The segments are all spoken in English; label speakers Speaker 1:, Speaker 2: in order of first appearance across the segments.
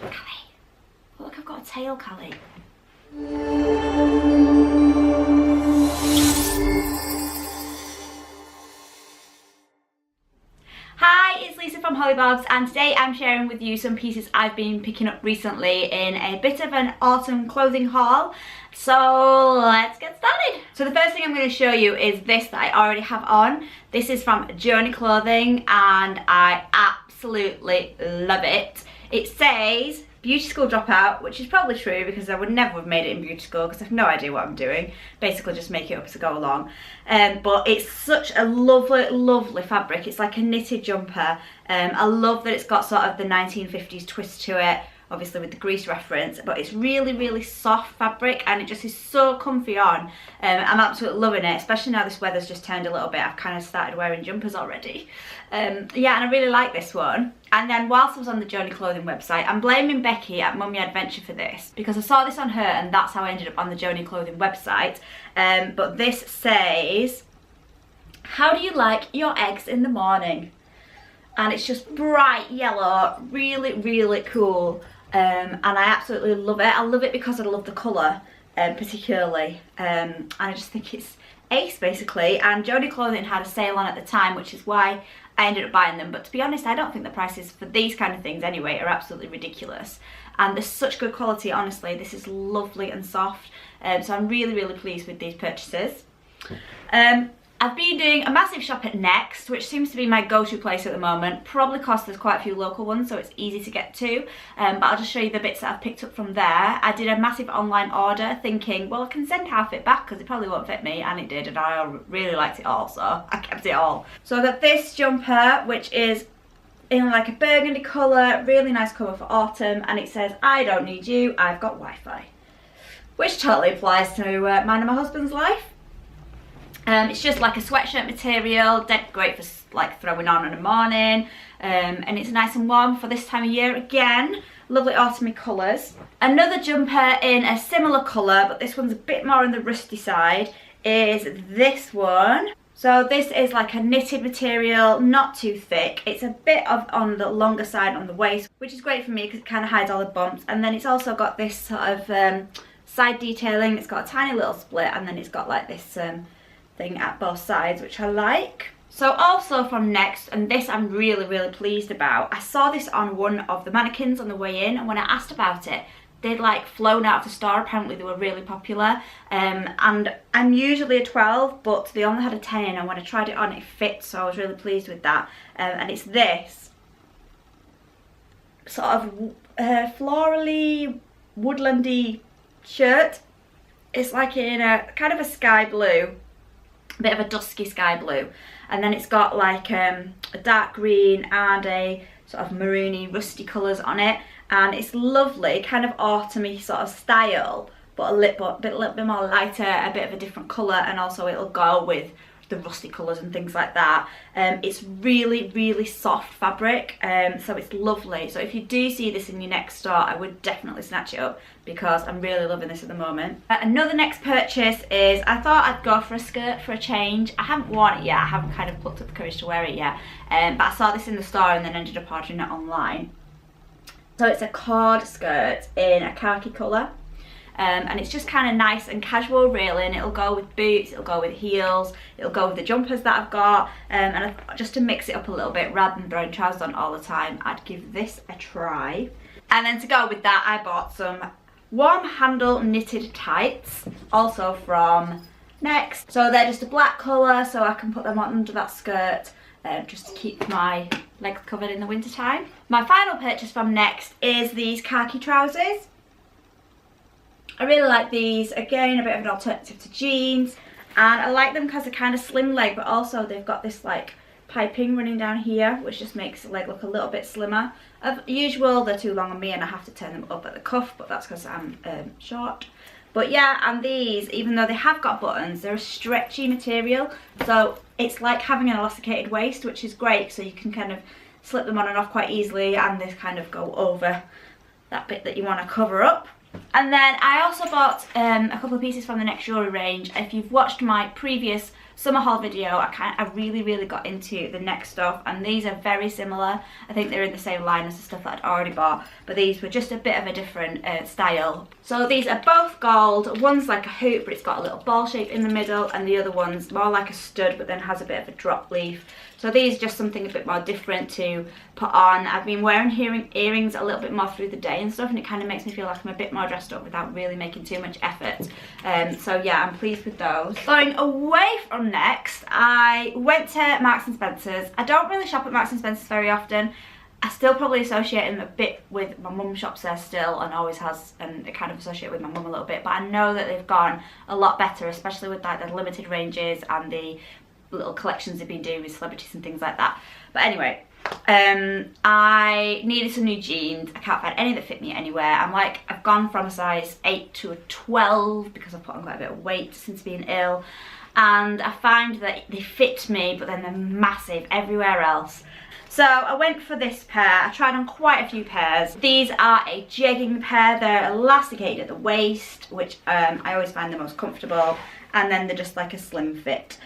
Speaker 1: Callie. Oh, look, I've got a tail, Callie. Hi, it's Lisa from Hollybobs, and today I'm sharing with you some pieces I've been picking up recently in a bit of an autumn clothing haul. So let's get started. So the first thing I'm going to show you is this that I already have on. This is from Joanie clothing and I absolutely love it. It says beauty school dropout, which is probably true because I would never have made it in beauty school because I have no idea what I'm doing. Basically just make it up as I go along. But it's such a lovely, lovely fabric. It's like a knitted jumper. I love that it's got sort of the 1950s twist to it, obviously with the Grease reference, but it's really, really soft fabric and it just is so comfy on. I'm absolutely loving it, especially now this weather's just turned a little bit. I've kind of started wearing jumpers already. Yeah, and I really like this one. And then whilst I was on the Joanie clothing website, I'm blaming Becky at Mummy Adventure for this because I saw this on her and that's how I ended up on the Joanie clothing website. But this says, how do you like your eggs in the morning? And it's just bright yellow, really, really cool. And I absolutely love it. I love it because I love the colour particularly. And I just think it's ace basically. And Joanie clothing had a sale on at the time, which is why I ended up buying them. But to be honest, I don't think the prices for these kind of things anyway are absolutely ridiculous. And they're such good quality, honestly. This is lovely and soft. So I'm really, really pleased with these purchases. I've been doing a massive shop at Next, which seems to be my go-to place at the moment, probably because there's quite a few local ones, so it's easy to get to. But I'll just show you the bits that I've picked up from there. I did a massive online order thinking, well, I can send half it back because it probably won't fit me, and it did, and I really liked it all, so I kept it all. So I got this jumper, which is in like a burgundy colour, really nice colour for autumn, and it says, I don't need you, I've got Wi-Fi. Which totally applies to mine and my husband's life. It's just like a sweatshirt material, dead great for like throwing on in the morning, and it's nice and warm for this time of year again. Lovely autumny colours. Another jumper in a similar colour, but this one's a bit more on the rusty side, is this one. So this is like a knitted material, not too thick. It's a bit of on the longer side on the waist, which is great for me because it kind of hides all the bumps. And then it's also got this sort of side detailing. It's got a tiny little split, and then it's got like this thing at both sides, which I like. So also from Next, and this I'm really, really pleased about, I saw this on one of the mannequins on the way in, and when I asked about it, they'd like flown out of the store. Apparently they were really popular, and I'm usually a 12, but they only had a 10 in, and when I tried it on it fit, so I was really pleased with that. And it's this sort of florally, woodlandy shirt. It's like in a kind of a sky blue, a bit of a dusky sky blue, and then it's got like a dark green and a sort of maroony rusty colours on it, and it's lovely, kind of autumny sort of style, but a little bit more lighter, a bit of a different colour, and also it'll go with the rusty colours and things like that. It's really, really soft fabric, so it's lovely. So if you do see this in your Next store, I would definitely snatch it up because I'm really loving this at the moment. Another Next purchase is, I thought I'd go for a skirt for a change. I haven't worn it yet, I haven't kind of plucked up the courage to wear it yet, but I saw this in the store and then ended up ordering it online. So it's a cord skirt in a khaki colour. And it's just kind of nice and casual really, and it'll go with boots, it'll go with heels, it'll go with the jumpers that I've got, and just to mix it up a little bit rather than throwing trousers on all the time, I'd give this a try. And then to go with that, I bought some warm handle knitted tights, also from Next. So they're just a black colour, so I can put them on under that skirt, just to keep my legs covered in the winter time. My final purchase from Next is these khaki trousers. I really like these, again a bit of an alternative to jeans, and I like them because they're kind of slim leg, but also they've got this like piping running down here, which just makes the leg look a little bit slimmer. As usual, they're too long on me and I have to turn them up at the cuff, but that's because I'm short. But yeah, and these, even though they have got buttons, they're a stretchy material, so it's like having an elasticated waist, which is great, so you can kind of slip them on and off quite easily, and they kind of go over that bit that you want to cover up. And then I also bought a couple of pieces from the Next Jewellery range. If you've watched my previous summer haul video, I really got into the neck stuff, and these are very similar. I think they're in the same line as the stuff that I'd already bought, but these were just a bit of a different style. So these are both gold. One's like a hoop, but it's got a little ball shape in the middle, and the other one's more like a stud, but then has a bit of a drop leaf. So these are just something a bit more different to put on. I've been wearing earrings a little bit more through the day and stuff, and it kind of makes me feel like I'm a bit more dressed up without really making too much effort. So yeah, I'm pleased with those. Going away from next, I went to Marks and Spencer's. I don't really shop at Marks and Spencer's very often. I still probably associate them a bit with my mum shops there still, and always has, and I kind of associate with my mum a little bit, but I know that they've gone a lot better, especially with like the limited ranges and the little collections they've been doing with celebrities and things like that. But anyway, I needed some new jeans. I can't find any that fit me anywhere. I've gone from a size 8 to a 12 because I've put on quite a bit of weight since being ill, and I find that they fit me, but then they're massive everywhere else. So I went for this pair. I tried on quite a few pairs. These are a jegging pair. They're elasticated at the waist, which I always find the most comfortable, and then they're just like a slim fit.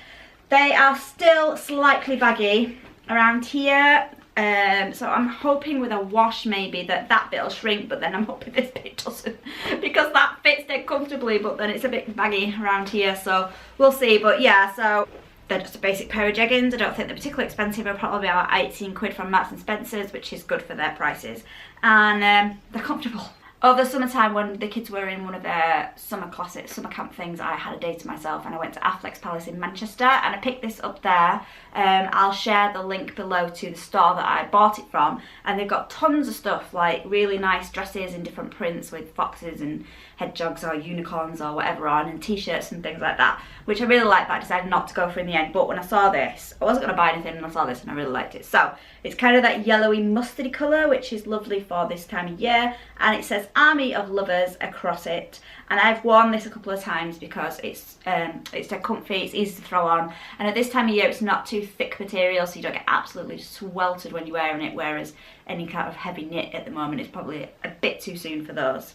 Speaker 1: They are still slightly baggy around here, so I'm hoping with a wash maybe that bit will shrink, but then I'm hoping this bit doesn't, because that fits dead comfortably, but then it's a bit baggy around here, so we'll see. But yeah, so they're just a basic pair of jeggings. I don't think they're particularly expensive. They're probably about 18 quid from Marks and Spencer's, which is good for their prices, and they're comfortable. Over the summertime, when the kids were in one of their summer camp things, I had a day to myself and I went to Affleck's Palace in Manchester, and I picked this up there. I'll share the link below to the store that I bought it from, and they've got tons of stuff, like really nice dresses in different prints with foxes and hedgehogs or unicorns or whatever on, and t-shirts and things like that, which I really like, but I decided not to go for in the end. But when I saw this, I wasn't going to buy anything, and I saw this and I really liked it. So it's kind of that yellowy mustardy colour, which is lovely for this time of year, and it says Army of Lovers across it, and I've worn this a couple of times because it's dead comfy, it's easy to throw on, and at this time of year it's not too thick material, so you don't get absolutely sweltered when you're wearing it, whereas any kind of heavy knit at the moment is probably a bit too soon for those.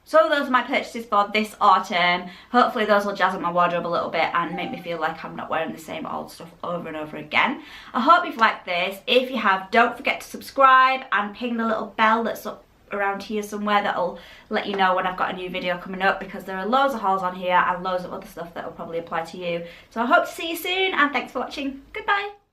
Speaker 1: So those are my purchases for this autumn. Hopefully those will jazz up my wardrobe a little bit and make me feel like I'm not wearing the same old stuff over and over again. I hope you've liked this. If you have, don't forget to subscribe and ping the little bell that's up around here somewhere that'll let you know when I've got a new video coming up, because there are loads of hauls on here and loads of other stuff that will probably apply to you. So I hope to see you soon, and thanks for watching. Goodbye.